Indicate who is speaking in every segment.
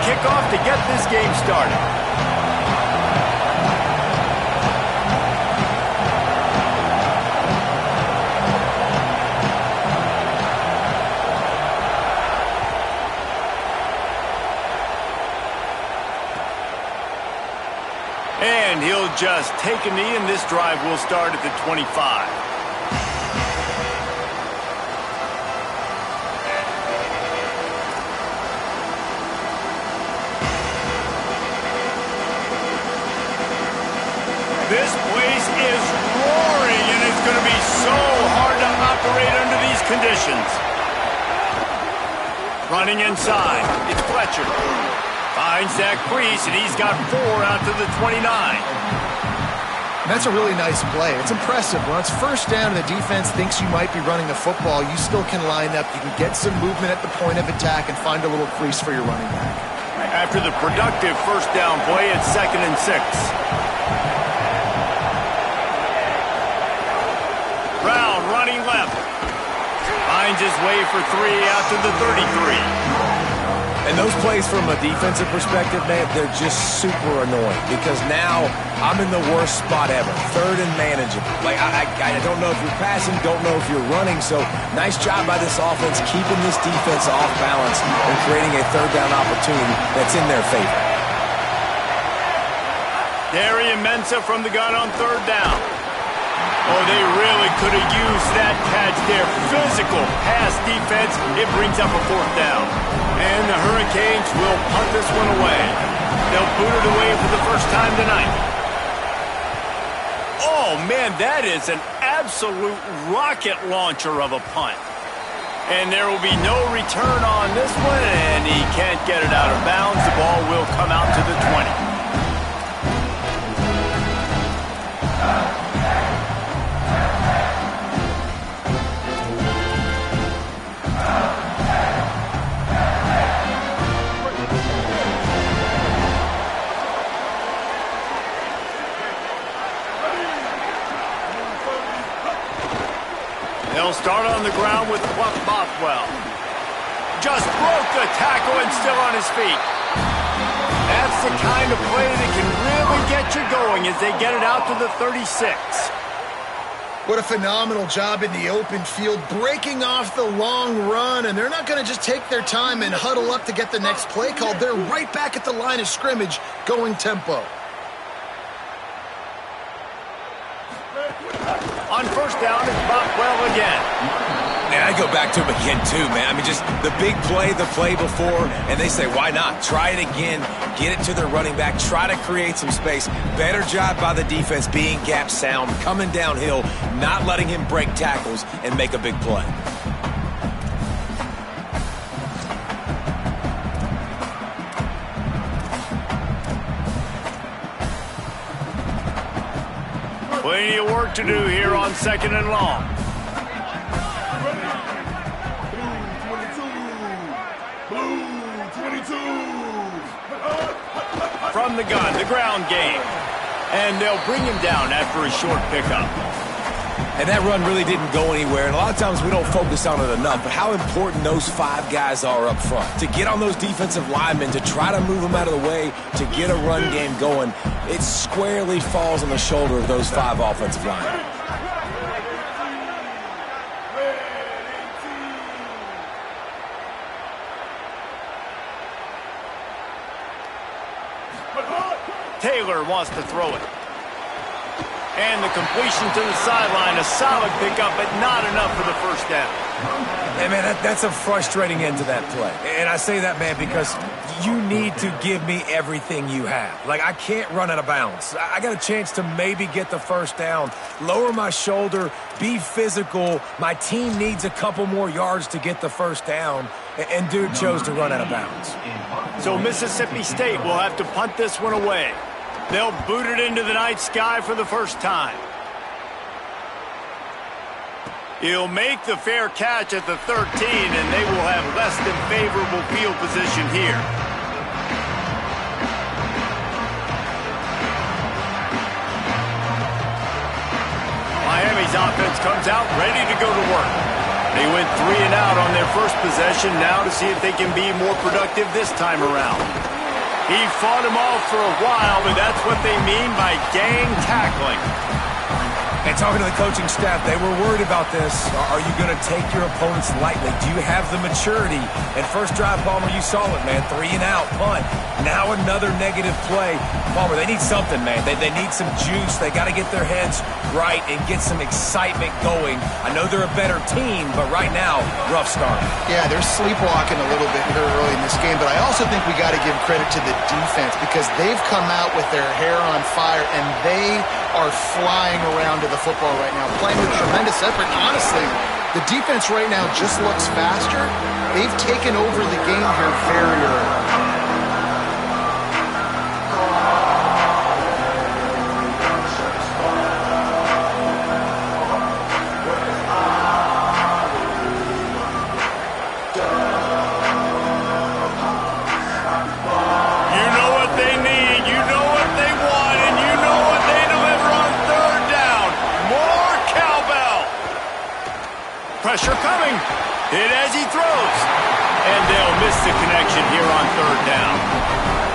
Speaker 1: kickoff to get this game started. And he'll just take a knee, and this drive will start at the 25. This place is roaring, and it's going to be so hard to operate under these conditions. Running inside, it's Fletcher. Finds that crease, and he's got 4 out to the 29.
Speaker 2: That's a really nice play. It's impressive. When it's first down and the defense thinks you might be running the football, you still can line up. You can get some movement at the point of attack and find a little crease for your running back.
Speaker 1: After the productive first down play, it's 2nd and 6. Brown running left. Finds his way for 3 out to the 33.
Speaker 3: And those plays from a defensive perspective, man, they're just super annoying because now I'm in the worst spot ever, 3rd and manageable. Like, I don't know if you're passing, don't know if you're running, so nice job by this offense keeping this defense off balance and creating a 3rd down opportunity that's in their favor.
Speaker 1: Darian Mensah from the gun on 3rd down. Oh, they really could have used that catch there. Physical pass defense. It brings up a 4th down. And the Hurricanes will punt this one away. They'll boot it away for the first time tonight. Oh, man, that is an absolute rocket launcher of a punt. And there will be no return on this one, and he can't get it out of bounds. The ball will come out to the 20. They'll start on the ground with Bothwell. Just broke the tackle and still on his feet. That's the kind of play that can really get you going as they get it out to the 36.
Speaker 2: What a phenomenal job in the open field, breaking off the long run, and they're not going to just take their time and huddle up to get the next play called. They're right back at the line of scrimmage, going tempo.
Speaker 1: On first down, it's Bothwell again.
Speaker 3: And I go back to him again, too, man. I mean, just the big play, the play before, and they say, why not? Try it again, get it to their running back, try to create some space. Better job by the defense being gap sound, coming downhill, not letting him break tackles and make a big play.
Speaker 1: Plenty of work to do here on 2nd and long. From the gun, the ground game. And they'll bring him down after a short pickup.
Speaker 3: And that run really didn't go anywhere, and a lot of times we don't focus on it enough, but how important those 5 guys are up front. To get on those defensive linemen, to try to move them out of the way, to get a run game going, it squarely falls on the shoulder of those 5 offensive linemen.
Speaker 1: Taylor wants to throw it. And the completion to the sideline, a solid pickup, but not enough for the first down.
Speaker 3: Hey, man, that's a frustrating end to that play. And I say that, man, because you need to give me everything you have. Like, I can't run out of bounds. I got a chance to maybe get the first down, lower my shoulder, be physical. My team needs a couple more yards to get the first down, and dude chose to run out of bounds.
Speaker 1: So Mississippi State will have to punt this one away. They'll boot it into the night sky for the first time. He'll make the fair catch at the 13, and they will have less than favorable field position here. Miami's offense comes out ready to go to work. They went 3 and out on their first possession, now to see if they can be more productive this time around. He fought him off for a while, but that's what they mean by gang tackling.
Speaker 3: And talking to the coaching staff, they were worried about this. Are you going to take your opponents lightly? Do you have the maturity? And first drive, Palmer, you saw it, man. 3 and out, punt. Now another negative play. Palmer, they need something, man. They need some juice. They got to get their heads right and get some excitement going. I know they're a better team, but right now, rough start.
Speaker 2: Yeah, they're sleepwalking a little bit here early in this game, but I also think we got to give credit to the defense because they've come out with their hair on fire, and they are flying around to the football right now, playing with tremendous effort. Honestly, the defense right now just looks faster. They've taken over the game here very early.
Speaker 1: Pressure coming. Hit as he throws. And they'll miss the connection here on 3rd down.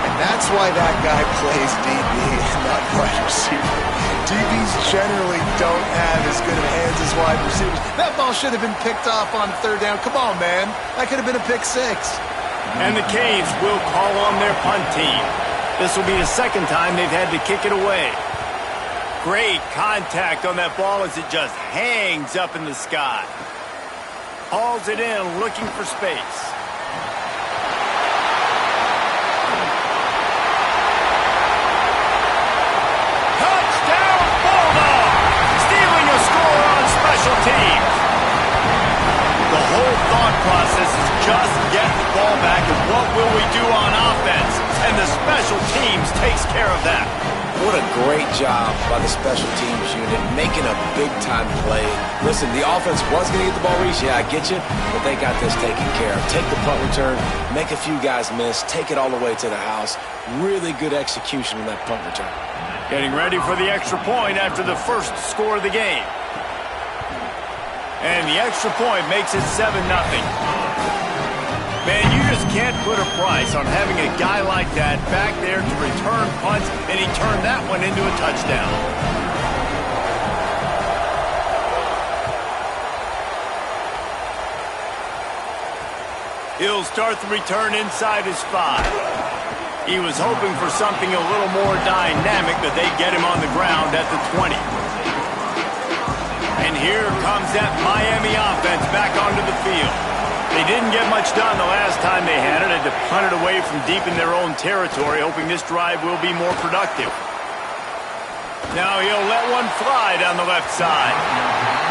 Speaker 2: And that's why that guy plays DB and not wide receiver. DBs generally don't have as good of hands as wide receivers. That ball should have been picked off on 3rd down. Come on, man. That could have been a pick 6.
Speaker 1: And the Canes will call on their punt team. This will be the 2nd time they've had to kick it away. Great contact on that ball as it just hangs up in the sky. Hauls it in, looking for space. Touchdown, Bulldog! Stealing a score on special teams. The whole thought process is just get the ball back and what will we do on offense? And the special teams takes care of that.
Speaker 3: What a great job by the special teams unit, making a big-time play. Listen, the offense was going to get the ball reached. Yeah, I get you, but they got this taken care of. Take the punt return, make a few guys miss, take it all the way to the house. Really good execution on that punt return.
Speaker 1: Getting ready for the extra point after the first score of the game. And the extra point makes it 7-0. Man, you just can't put a price on having a guy like that back there to return punts, and he turned that one into a touchdown. He'll start the return inside his 5. He was hoping for something a little more dynamic, but they get him on the ground at the 20. And here comes that Miami offense back onto the field. They didn't get much done the last time they had it. Had to punt it away from deep in their own territory, hoping this drive will be more productive. Now he'll let one fly down the left side.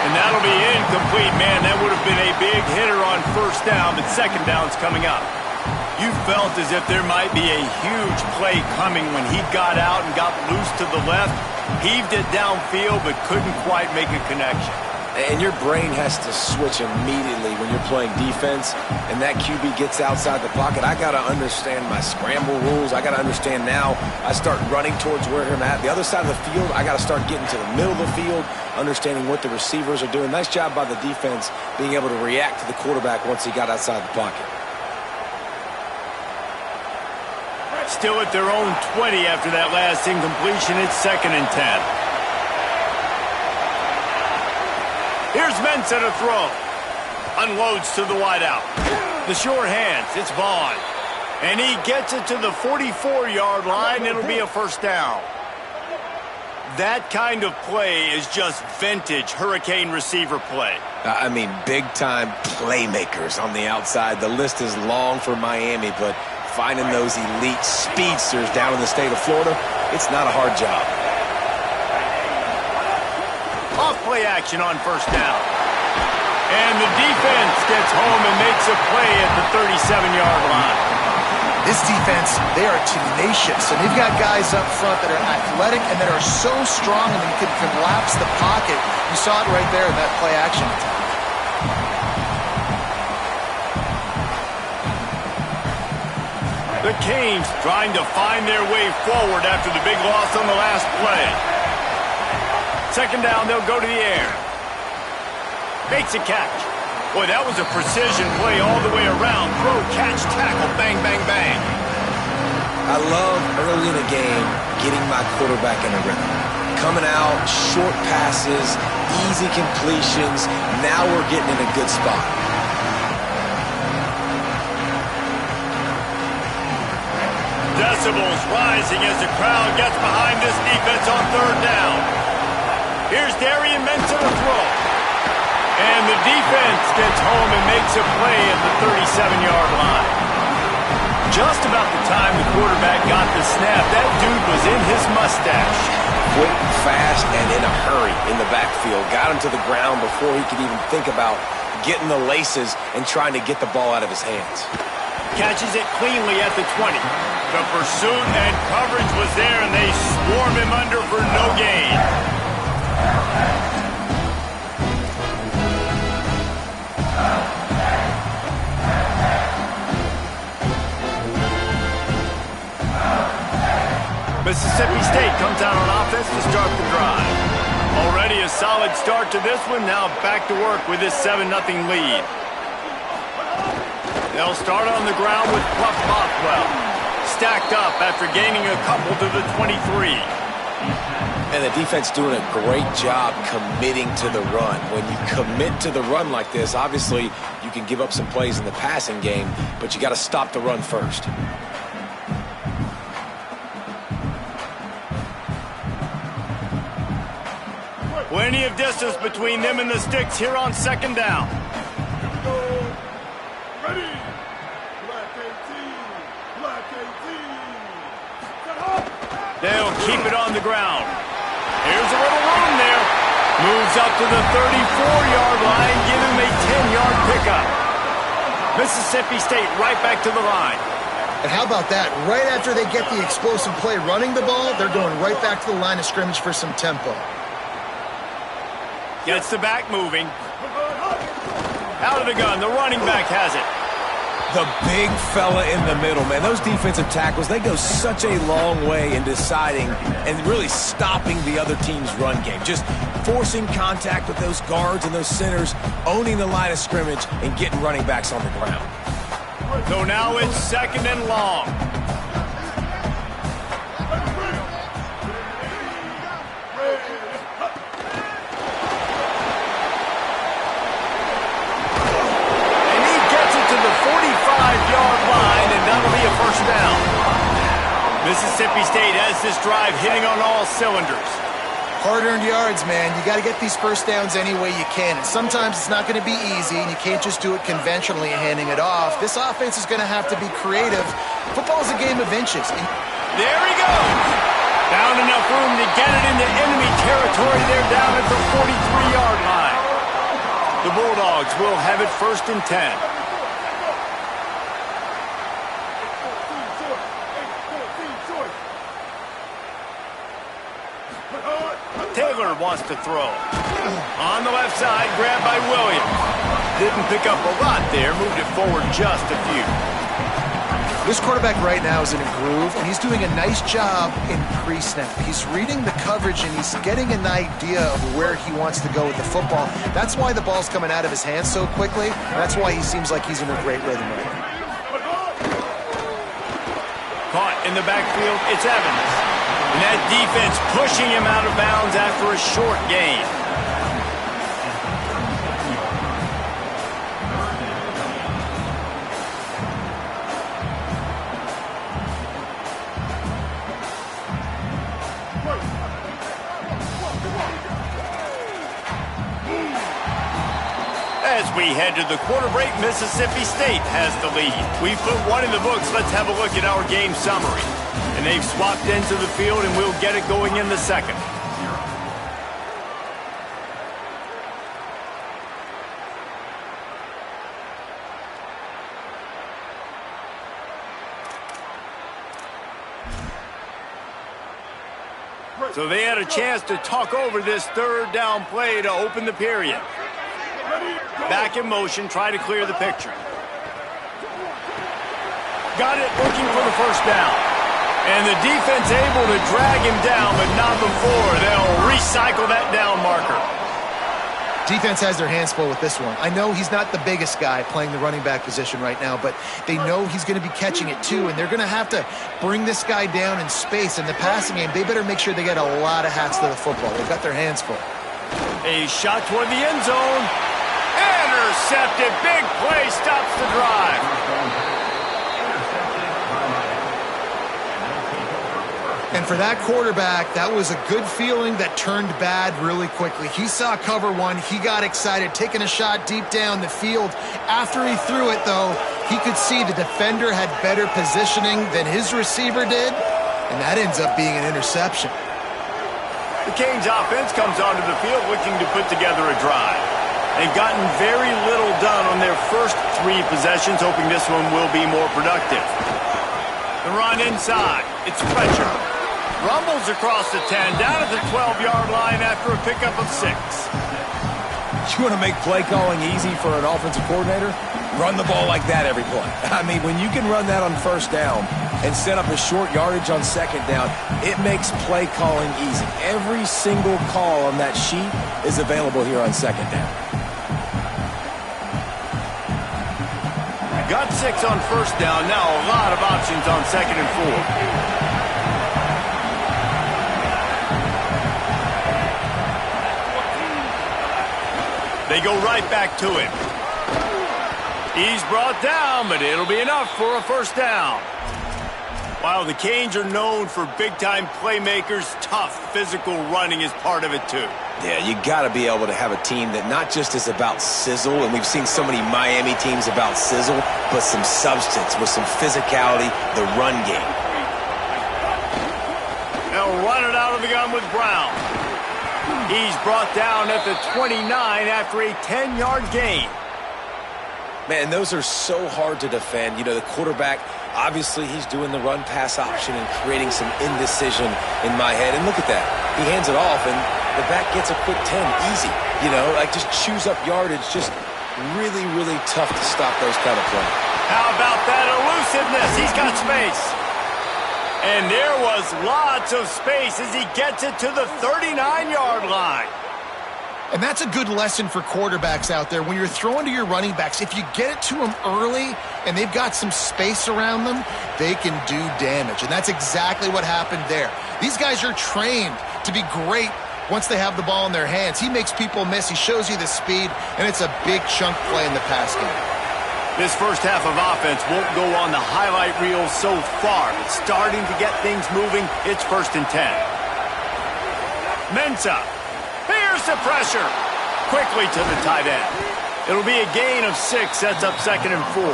Speaker 1: And that'll be incomplete. Man, that would have been a big hitter on 1st down, but 2nd down's coming up. You felt as if there might be a huge play coming when he got out and got loose to the left. Heaved it downfield, but couldn't quite make a connection.
Speaker 3: And your brain has to switch immediately when you're playing defense and that QB gets outside the pocket. I got to understand my scramble rules. I got to understand now I start running towards where I'm at. The other side of the field, I got to start getting to the middle of the field, understanding what the receivers are doing. Nice job by the defense being able to react to the quarterback once he got outside the pocket.
Speaker 1: Still at their own 20 after that last incompletion. It's 2nd and 10. Here's Mensah to throw. Unloads to the wideout. The short hands. It's Vaughn. And he gets it to the 44-yard line. It'll be a 1st down. That kind of play is just vintage Hurricane receiver play.
Speaker 3: I mean, big-time playmakers on the outside. The list is long for Miami, but finding those elite speedsters down in the state of Florida, it's not a hard job.
Speaker 1: Off-play action on 1st down. And the defense gets home and makes a play at the 37-yard line.
Speaker 2: This defense, they are tenacious, and they've got guys up front that are athletic and that are so strong and they can collapse the pocket. You saw it right there in that play action attack.
Speaker 1: The Canes trying to find their way forward after the big loss on the last play. 2nd down, they'll go to the air. Makes a catch. Boy, that was a precision play all the way around. Throw, catch, tackle, bang, bang, bang.
Speaker 3: I love early in a game getting my quarterback in a rhythm. Coming out, short passes, easy completions. Now we're getting in a good spot.
Speaker 1: Decibels rising as the crowd gets behind this defense on third down. Here's Darian Mensa to throw. And the defense gets home and makes a play at the 37-yard line. Just about the time the quarterback got the snap, that dude was in his mustache.
Speaker 3: Quick, fast, and in a hurry in the backfield. Got him to the ground before he could even think about getting the laces and trying to get the ball out of his hands.
Speaker 1: Catches it cleanly at the 20. The pursuit and coverage was there, and they swarm him under for no gain. Mississippi State comes out on offense to start the drive. Already a solid start to this one. Now back to work with this 7-0 lead. They'll start on the ground with Pluff Bothwell. Stacked up after gaining a couple to the 23.
Speaker 3: And the defense doing a great job committing to the run. When you commit to the run like this, obviously you can give up some plays in the passing game, but you got to stop the run first.
Speaker 1: Plenty of distance between them and the sticks here on second down.
Speaker 4: Ready.
Speaker 1: They'll keep it on the ground. Here's a little room there. Moves up to the 34-yard line, give him a 10-yard pickup. Mississippi State right back to the line.
Speaker 2: And how about that? Right after they get the explosive play running the ball, they're going right back to the line of scrimmage for some tempo.
Speaker 1: Gets the back moving. Out of the gun, the running back has it.
Speaker 3: The big fella in the middle, man. Those defensive tackles, they go such a long way in deciding and really stopping the other team's run game. Just forcing contact with those guards and those centers, owning the line of scrimmage, and getting running backs on the ground.
Speaker 1: So now it's second and long. First down. Mississippi State has this drive hitting on all cylinders.
Speaker 2: Hard-earned yards, man. You got to get these first downs any way you can. And sometimes it's not going to be easy, and you can't just do it conventionally and handing it off. This offense is going to have to be creative. Football's a game of inches.
Speaker 1: There he goes. Found enough room to get it into enemy territory. They're down at the 43-yard line. The Bulldogs will have it 1st and 10. Taylor wants to throw. On the left side, grabbed by Williams. Didn't pick up a lot there, moved it forward just a few.
Speaker 2: This quarterback right now is in a groove, and he's doing a nice job in pre-snap. He's reading the coverage, and he's getting an idea of where he wants to go with the football. That's why the ball's coming out of his hands so quickly, and that's why he seems like he's in a great rhythm right now.
Speaker 1: Caught in the backfield, it's Evans. And that defense pushing him out of bounds after a short gain. As we head to the quarter break, Mississippi State has the lead. We've put one in the books. Let's have a look at our game summary. And they've swapped into the field, and we'll get it going in the second. So they had a chance to talk over this third down play to open the period. Back in motion, try to clear the picture. Got it, looking for the first down. And the defense able to drag him down, but not before. They'll recycle that down marker.
Speaker 2: Defense has their hands full with this one. I know he's not the biggest guy playing the running back position right now, but they know he's going to be catching it too, and they're going to have to bring this guy down in space. In the passing game, they better make sure they get a lot of hats to the football. They've got their hands full.
Speaker 1: A shot toward the end zone. Intercepted. Big play stops the drive.
Speaker 2: And for that quarterback, that was a good feeling that turned bad really quickly. He saw cover one. He got excited, taking a shot deep down the field. After he threw it, though, he could see the defender had better positioning than his receiver did, and that ends up being an interception.
Speaker 1: The Canes offense comes onto the field looking to put together a drive. They've gotten very little done on their first 3 possessions, hoping this one will be more productive. The run inside. It's pressure. Rumbles across the 10, down at the 12-yard line after a pickup of 6.
Speaker 3: You want to make play calling easy for an offensive coordinator? Run the ball like that every play. I mean, when you can run that on first down and set up a short yardage on second down, it makes play calling easy. Every single call on that sheet is available here on second down.
Speaker 1: Got 6 on first down. Now a lot of options on second and 4. They go right back to him. He's brought down, but it'll be enough for a first down. While the Canes are known for big-time playmakers, tough physical running is part of it too.
Speaker 3: Yeah, you got to be able to have a team that not just is about sizzle, and we've seen so many Miami teams about sizzle, but some substance with some physicality, the run game.
Speaker 1: They'll run it out of the gun with Brown. He's brought down at the 29 after a 10-yard gain.
Speaker 3: Man, those are so hard to defend. You know, the quarterback, obviously he's doing the run-pass option and creating some indecision in my head. And look at that. He hands it off, and the back gets a quick 10. Easy. You know, like just chews up yardage. Just really, really tough to stop those kind of plays.
Speaker 1: How about that elusiveness? He's got space. And there was lots of space as he gets it to the 39-yard line.
Speaker 2: And that's a good lesson for quarterbacks out there. When you're throwing to your running backs, if you get it to them early and they've got some space around them, they can do damage. And that's exactly what happened there. These guys are trained to be great once they have the ball in their hands. He makes people miss. He shows you the speed, and it's a big chunk play in the pass game.
Speaker 1: This first half of offense won't go on the highlight reel so far. It's starting to get things moving. It's 1st and 10. Mensah. Here's the pressure. Quickly to the tight end. It'll be a gain of 6. Sets up 2nd and 4.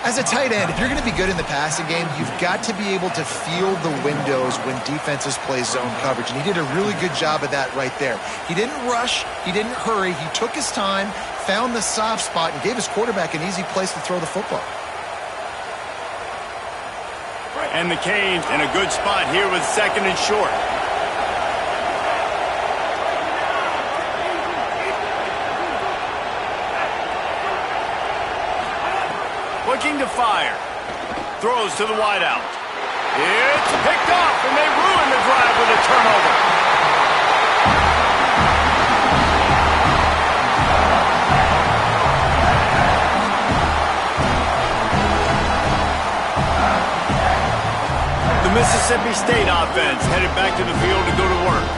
Speaker 2: As a tight end, if you're going to be good in the passing game, you've got to be able to feel the windows when defenses play zone coverage. And he did a really good job of that right there. He didn't rush. He didn't hurry. He took his time, found the soft spot, and gave his quarterback an easy place to throw the football.
Speaker 1: And the Canes in a good spot here with 2nd and short. Looking to fire. Throws to the wideout. It's picked off, and they ruin the drive with a turnover. The Mississippi State offense headed back to the field to go to work.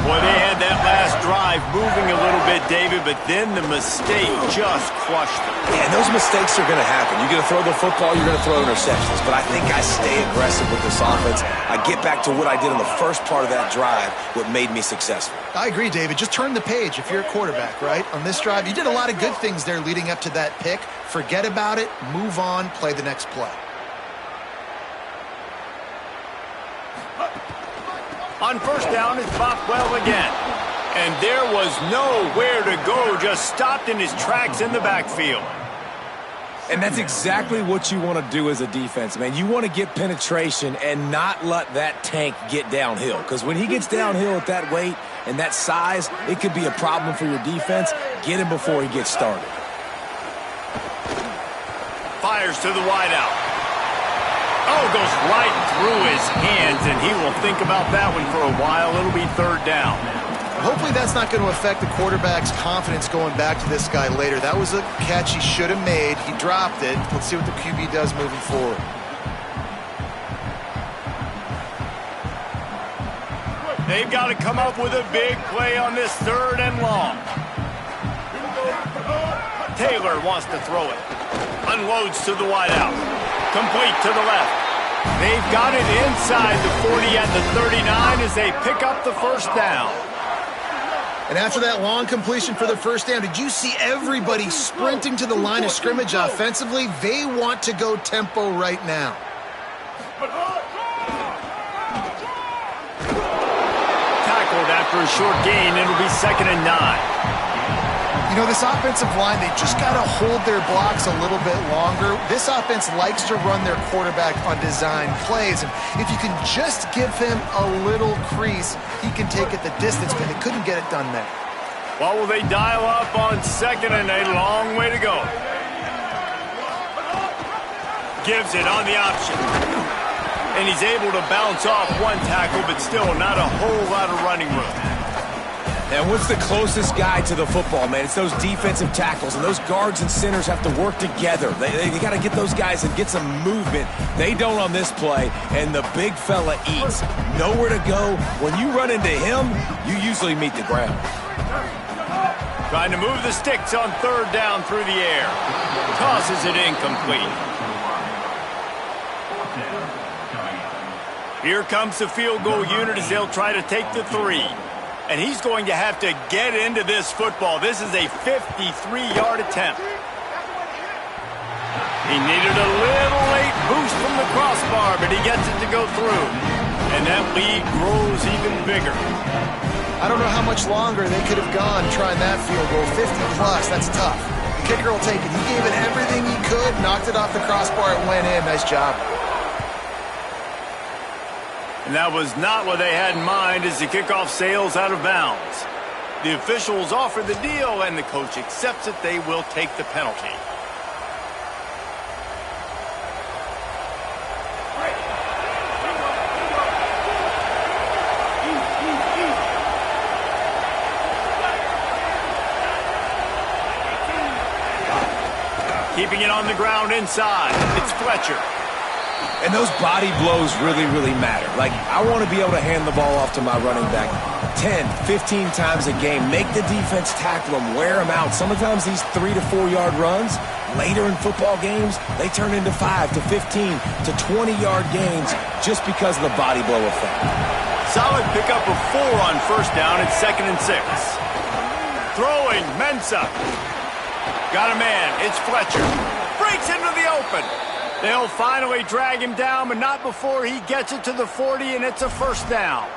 Speaker 1: Boy, they had that last drive moving a little bit, David, but then the mistake just crushed them.
Speaker 3: Yeah, and those mistakes are going to happen. You're going to throw the football, you're going to throw interceptions. But I think I stay aggressive with this offense. I get back to what I did in the first part of that drive, what made me successful.
Speaker 2: I agree, David. Just turn the page if you're a quarterback, right? On this drive, you did a lot of good things there leading up to that pick. Forget about it, move on, play the next play.
Speaker 1: On first down, it's Bothwell again. And there was nowhere to go, just stopped in his tracks in the backfield.
Speaker 3: And that's exactly what you want to do as a defense, man. You want to get penetration and not let that tank get downhill. Because when he gets downhill at that weight and that size, it could be a problem for your defense. Get him before he gets started.
Speaker 1: Fires to the wideout. Oh, goes right through his hands, and he will think about that one for a while. It'll be 3rd down.
Speaker 2: Hopefully that's not going to affect the quarterback's confidence going back to this guy later. That was a catch he should have made. He dropped it. Let's see what the QB does moving forward.
Speaker 1: They've got to come up with a big play on this 3rd and long. Taylor wants to throw it. Unloads to the wideout. Complete to the left. They've got it inside the 40 at the 39 as they pick up the first down.
Speaker 2: And after that long completion for the first down, did you see everybody sprinting to the line of scrimmage offensively? They want to go tempo right now.
Speaker 1: Tackled after a short gain. It'll be 2nd and 9.
Speaker 2: You know, this offensive line, they just got to hold their blocks a little bit longer. This offense likes to run their quarterback on design plays. And if you can just give him a little crease, he can take it the distance, but they couldn't get it done there.
Speaker 1: Well, will they dial up on 2nd and a long way to go? Gives it on the option. And he's able to bounce off one tackle, but still not a whole lot of running room.
Speaker 3: And what's the closest guy to the football, man? It's those defensive tackles, and those guards and centers have to work together. They got to get those guys and get some movement. They don't on this play, and the big fella eats. Nowhere to go. When you run into him, you usually meet the ground.
Speaker 1: Trying to move the sticks on 3rd down through the air. Tosses it incomplete. Here comes the field goal unit as they'll try to take the 3. And he's going to have to get into this football. This is a 53-yard attempt. He needed a little late boost from the crossbar, but he gets it to go through. And that lead grows even bigger.
Speaker 2: I don't know how much longer they could have gone trying that field goal. 50-plus, that's tough. The kicker will take it. He gave it everything he could, knocked it off the crossbar, it went in. Nice job.
Speaker 1: And that was not what they had in mind as the kickoff sails out of bounds. The officials offer the deal, and the coach accepts it. They will take the penalty. Keeping it on the ground inside. It's Fletcher.
Speaker 3: And those body blows really, really matter. Like, I want to be able to hand the ball off to my running back 10, 15 times a game. Make the defense tackle him, wear him out. Sometimes these 3 to 4 yard runs, later in football games, they turn into 5 to 15 to 20-yard gains just because of the body blow effect.
Speaker 1: Solid pickup of 4 on 1st down at 2nd and 6. Throwing, Mensah. Got a man, it's Fletcher. Breaks into the open. They'll finally drag him down, but not before he gets it to the 40, and it's a 1st down.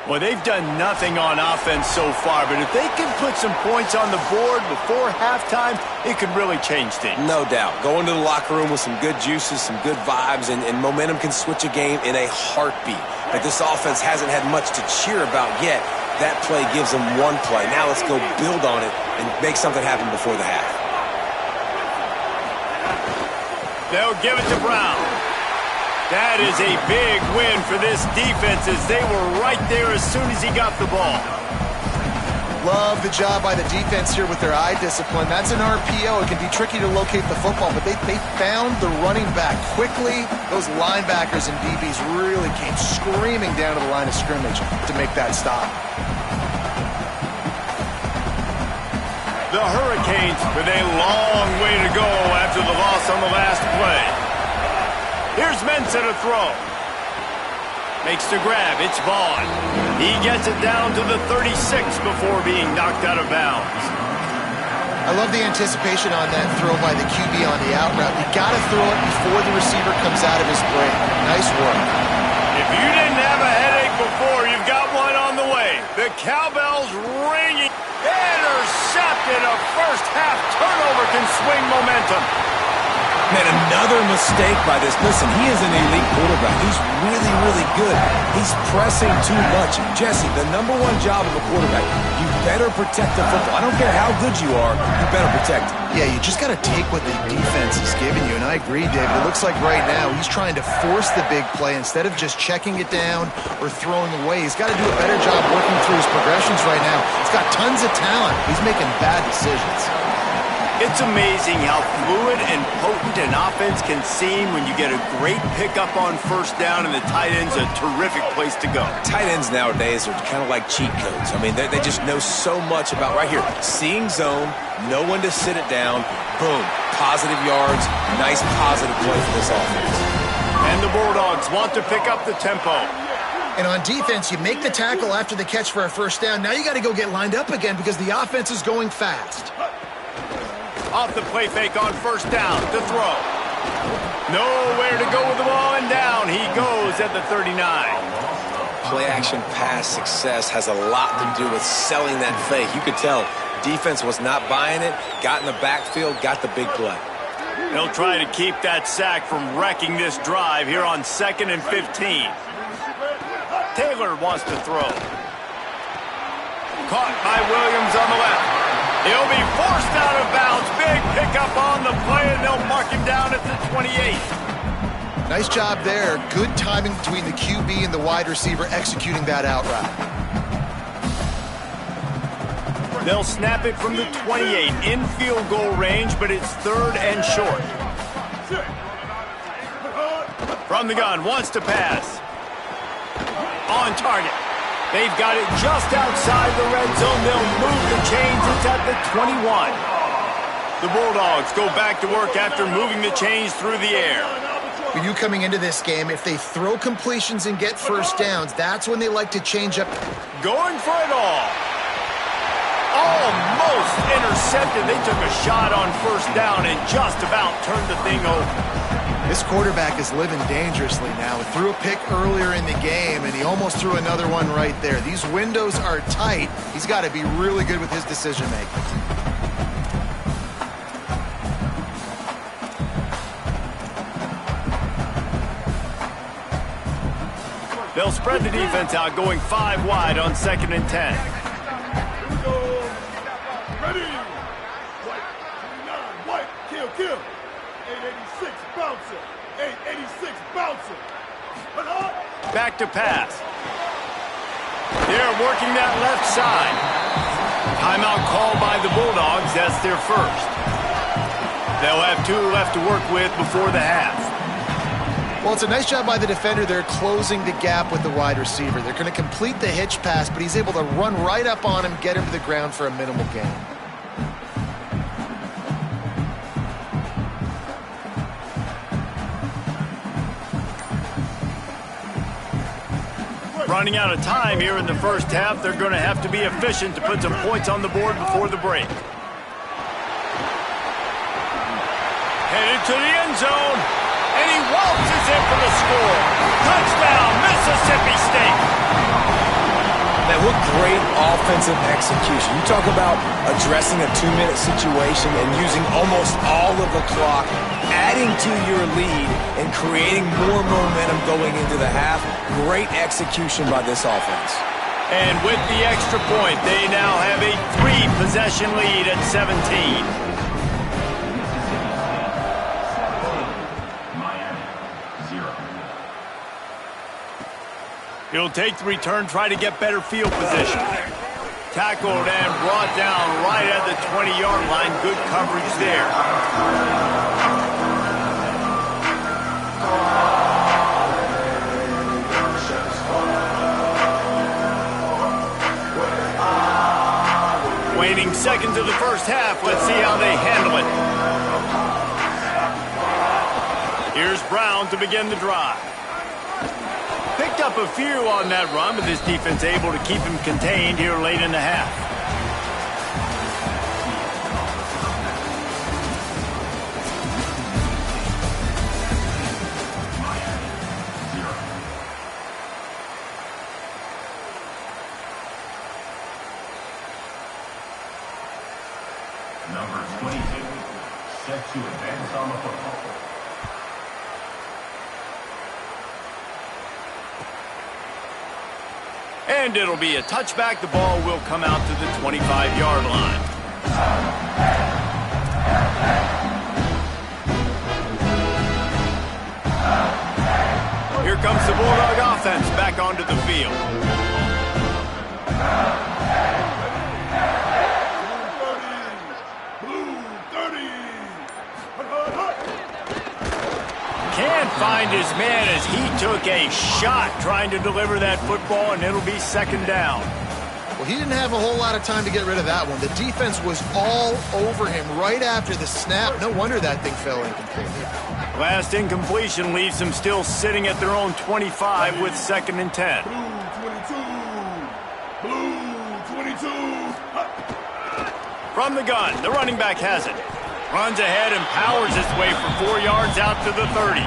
Speaker 1: Well, they've done nothing on offense so far, but if they can put some points on the board before halftime, it could really change things.
Speaker 3: No doubt. Go into the locker room with some good juices, some good vibes, and momentum can switch a game in a heartbeat. But this offense hasn't had much to cheer about yet. That play gives them one play. Now let's go build on it and make something happen before the half.
Speaker 1: They'll give it to Brown. That is a big win for this defense as they were right there as soon as he got the ball.
Speaker 2: Love the job by the defense here with their eye discipline. That's an RPO. It can be tricky to locate the football, but they found the running back quickly. Those linebackers and DBs really came screaming down to the line of scrimmage to make that stop.
Speaker 1: The Hurricanes with a long way to go after the loss on the last play. Here's Mensah to throw. Makes the grab. It's Vaughn. He gets it down to the 36 before being knocked out of bounds.
Speaker 2: I love the anticipation on that throw by the QB on the out route. You got to throw it before the receiver comes out of his break. Nice work.
Speaker 1: If you didn't have a headache before, you've got one on the way. The cowbell's ringing. Intercepted. A first half turnover can swing momentum.
Speaker 3: Man, another mistake by this. Listen, he is an elite quarterback. He's really, really good. He's pressing too much. Jesse, the #1 job of a quarterback, you better protect the football. I don't care how good you are, you better protect it.
Speaker 2: Yeah, you just got to take what the defense is giving you, and I agree, David. It looks like right now he's trying to force the big play instead of just checking it down or throwing away. He's got to do a better job working through his progressions right now. He's got tons of talent. He's making bad decisions.
Speaker 1: It's amazing how fluid and potent an offense can seem when you get a great pickup on first down, and the tight end's a terrific place to go.
Speaker 3: Tight ends nowadays are kind of like cheat codes. I mean, they just know so much about right here. Seeing zone, know when to sit it down, boom, positive yards, nice positive play for this offense.
Speaker 1: And the Bulldogs want to pick up the tempo.
Speaker 2: And on defense, you make the tackle after the catch for a first down. Now you got to go get lined up again because the offense is going fast.
Speaker 1: Off the play fake on first down to throw. Nowhere to go with the ball, and down he goes at the 39.
Speaker 3: Play action pass success has a lot to do with selling that fake. You could tell defense was not buying it, got in the backfield, got the big play.
Speaker 1: They'll try to keep that sack from wrecking this drive here on 2nd and 15. Taylor wants to throw. Caught by Williams on the left. He'll be forced out of bounds. Big pickup on the play, and they'll mark him down at the 28.
Speaker 2: Nice job there. Good timing between the QB and the wide receiver executing that out route.
Speaker 1: They'll snap it from the 28 in field goal range, but it's 3rd and short. From the gun, wants to pass. On target. They've got it just outside the red zone. They'll move the chains. It's at the 21. The Bulldogs go back to work after moving the chains through the air.
Speaker 2: For you coming into this game, if they throw completions and get first downs, that's when they like to change up.
Speaker 1: Going for it all. Almost intercepted. They took a shot on first down and just about turned the thing over.
Speaker 2: This quarterback is living dangerously now. He threw a pick earlier in the game, and he almost threw another one right there. These windows are tight. He's got to be really good with his decision-making.
Speaker 1: They'll spread the defense out, going 5 wide on 2nd and 10.
Speaker 4: Ready? White, kill. 886 bouncer. 886 bouncer.
Speaker 1: Back to pass. They're working that left side. Timeout called by the Bulldogs. That's their first. They'll have 2 left to work with before the half.
Speaker 2: Well, it's a nice job by the defender. They're closing the gap with the wide receiver. They're going to complete the hitch pass, but he's able to run right up on him, get him to the ground for a minimal gain.
Speaker 1: Running out of time here in the first half. They're going to have to be efficient to put some points on the board before the break. Headed to the end zone, and he waltzes in for the score. Touchdown, Mississippi State.
Speaker 3: Man, what great offensive execution. You talk about addressing a 2-minute situation and using almost all of the clock, adding to your lead and creating more momentum going into the half. Great execution by this offense.
Speaker 1: And with the extra point, they now have a 3-possession lead at 17. He'll take the return, try to get better field position. Tackled and brought down right at the 20-yard line. Good coverage there. Waning seconds of the first half. Let's see how they handle it. Here's Brown to begin the drive. Picked up a few on that run, but this defense able to keep him contained here late in the half.
Speaker 5: Number 22, set to advance on the football.
Speaker 1: And it'll be a touchback. The ball will come out to the 25-yard line. Here comes the Bulldog offense back onto the field. Can't find his man as he took a shot trying to deliver that football, and it'll be second down.
Speaker 2: Well, he didn't have a whole lot of time to get rid of that one. The defense was all over him right after the snap. No wonder that thing fell incomplete.
Speaker 1: Last incompletion leaves them still sitting at their own 25 with 2nd and 10.
Speaker 4: Blue 22.
Speaker 1: From the gun, the running back has it. Runs ahead and powers his way for 4 yards out to the 30.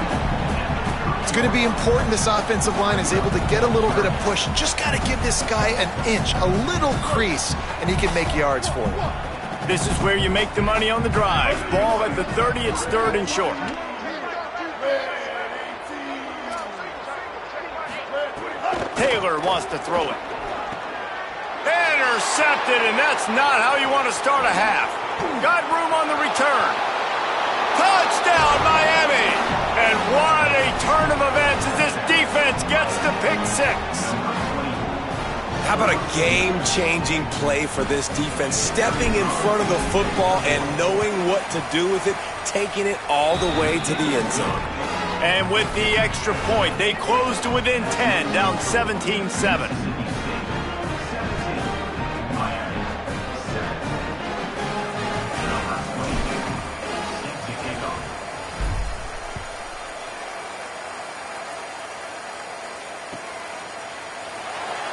Speaker 2: It's going to be important this offensive line is able to get a little bit of push. Just got to give this guy an inch, a little crease, and he can make yards for it.
Speaker 1: This is where you make the money on the drive. Ball at the 30, it's 3rd and short. Taylor wants to throw it. Intercepted, and that's not how you want to start a half. Got room on the return. Touchdown, Miami! And what a turn of events as this defense gets the pick 6.
Speaker 3: How about a game-changing play for this defense? Stepping in front of the football and knowing what to do with it, taking it all the way to the end zone.
Speaker 1: And with the extra point, they close to within 10, down 17-7.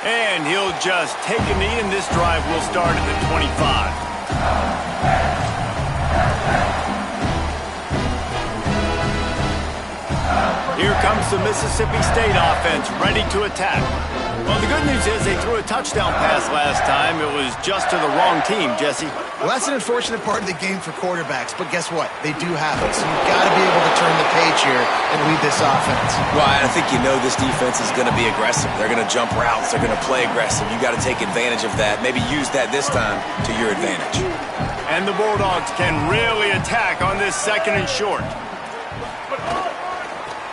Speaker 1: And he'll just take a knee, and this drive will start at the 25. Here comes the Mississippi State offense, ready to attack. Well, the good news is they threw a touchdown pass last time. It was just to the wrong team, Jesse.
Speaker 2: Well, that's an unfortunate part of the game for quarterbacks, but guess what? They do have it, so you've got to be able to turn the page here and lead this offense.
Speaker 3: Well, I think you know this defense is going to be aggressive. They're going to jump routes. They're going to play aggressive. You got to take advantage of that. Maybe use that this time to your advantage.
Speaker 1: And the Bulldogs can really attack on this 2nd and short.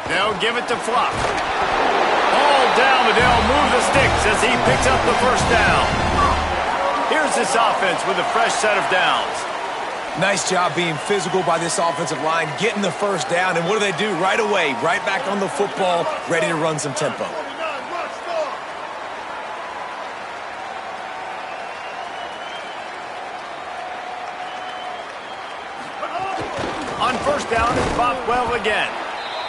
Speaker 1: They'll give it to Flop. All down, but they'll move the sticks as he picks up the 1st down. Here's this offense with a fresh set of downs.
Speaker 3: Nice job being physical by this offensive line, getting the 1st down, and what do? Right away, right back on the football, ready to run some tempo.
Speaker 1: On 1st down, it's Bopwell again.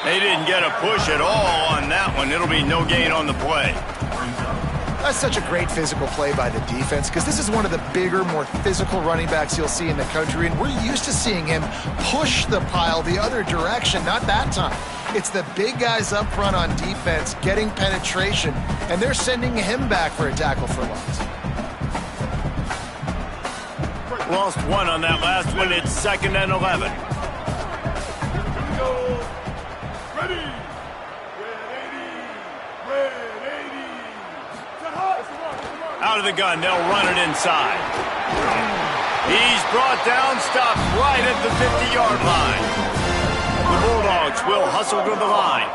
Speaker 1: They didn't get a push at all on that one. It'll be no gain on the play.
Speaker 2: That's such a great physical play by the defense because this is one of the bigger, more physical running backs you'll see in the country, and we're used to seeing him push the pile the other direction, not that time. It's the big guys up front on defense getting penetration, and they're sending him back for a tackle for loss.
Speaker 1: Lost 1 on that last one. It's 2nd and 11.
Speaker 4: Ready.
Speaker 1: Out of the gun, they'll run it inside. He's brought down, stopped right at the 50-yard line. The Bulldogs will hustle to the line.